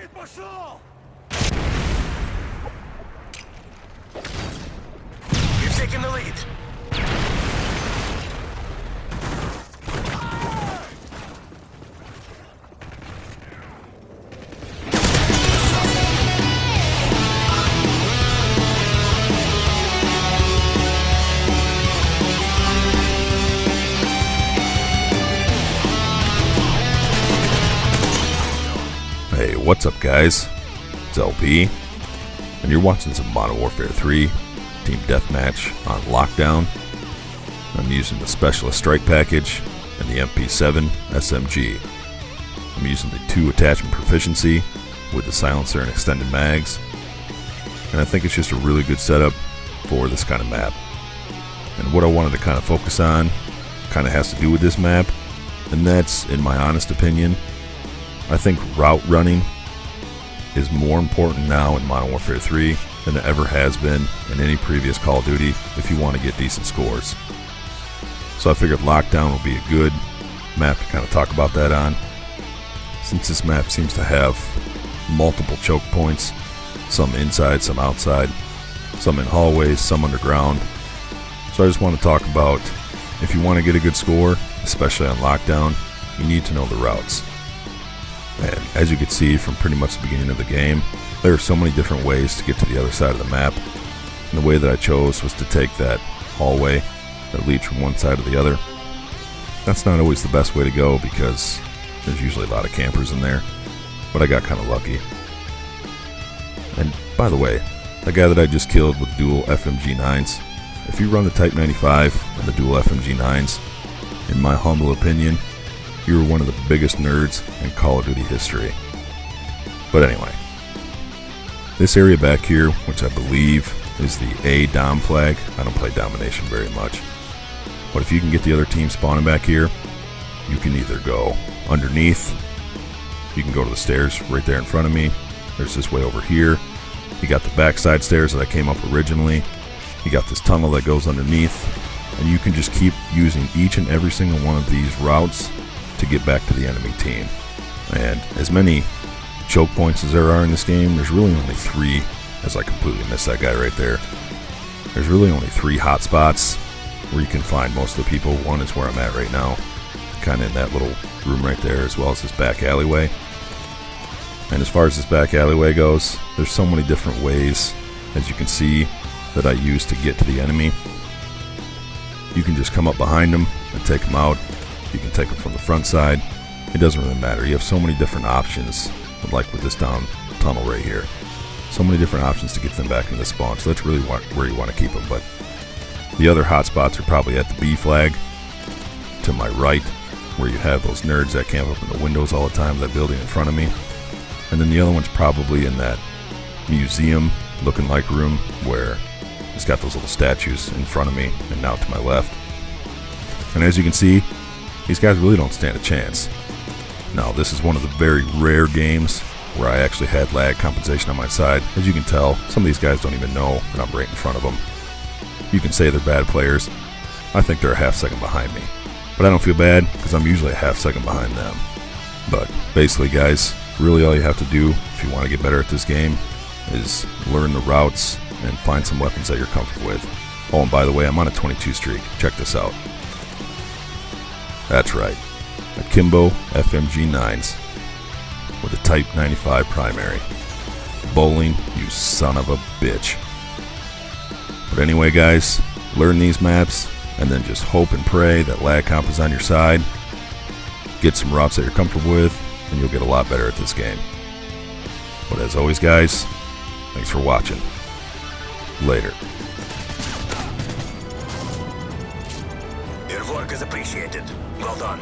You're taking the lead. Hey, what's up guys? It's LP, and you're watching some Modern Warfare 3 Team Deathmatch on Lockdown. I'm using the Specialist Strike Package and the MP7 SMG. I'm using the 2 attachment proficiency with the silencer and extended mags, and I think it's just a really good setup for this kind of map. And what I wanted to kind of focus on kind of has to do with this map, and that's, in my honest opinion, I think route running is more important now in Modern Warfare 3 than it ever has been in any previous Call of Duty if you want to get decent scores. So I figured Lockdown will be a good map to kind of talk about that on, since this map seems to have multiple choke points, some inside, some outside, some in hallways, some underground. So I just want to talk about, if you want to get a good score, especially on Lockdown, you need to know the routes. And as you can see from pretty much the beginning of the game, there are so many different ways to get to the other side of the map. And the way that I chose was to take that hallway that leads from one side to the other. That's not always the best way to go because there's usually a lot of campers in there, but I got kind of lucky. And by the way, the guy that I just killed with dual FMG9s, if you run the Type 95 and the dual FMG9s, in my humble opinion, you're one of the biggest nerds in Call of Duty history. But anyway, this area back here, which I believe is the A Dom flag, I don't play Domination very much, but if you can get the other team spawning back here, you can either go underneath, you can go to the stairs right there in front of me, there's this way over here, you got the backside stairs that I came up originally, you got this tunnel that goes underneath, and you can just keep using each and every single one of these routes to get back to the enemy team. And as many choke points as there are in this game, there's really only 3, as I completely missed that guy right there. There's really only 3 hot spots where you can find most of the people. One is where I'm at right now, kind of in that little room right there, as well as this back alleyway. And as far as this back alleyway goes, there's so many different ways, as you can see, that I use to get to the enemy. You can just come up behind them and take them out. You can take them from the front side. It doesn't really matter. You have so many different options, like with this down tunnel right here. So many different options to get them back into the spawn. So that's really where you want to keep them. But the other hot spots are probably at the B flag to my right, where you have those nerds that camp up in the windows all the time, that building in front of me. And then the other one's probably in that museum looking like room where it's got those little statues in front of me and now to my left. And as you can see, these guys really don't stand a chance. Now, this is one of the very rare games where I actually had lag compensation on my side. As you can tell, some of these guys don't even know that I'm right in front of them. You can say they're bad players. I think they're a half second behind me. But I don't feel bad because I'm usually a half second behind them. But basically, guys, really all you have to do if you want to get better at this game is learn the routes and find some weapons that you're comfortable with. Oh, and by the way, I'm on a 22 streak. Check this out. That's right, Akimbo FMG9s with a Type 95 primary. Bowling, you son of a bitch. But anyway, guys, learn these maps and then just hope and pray that lag comp is on your side. Get some routes that you're comfortable with and you'll get a lot better at this game. But as always, guys, thanks for watching. Later. Your work is appreciated. Well done.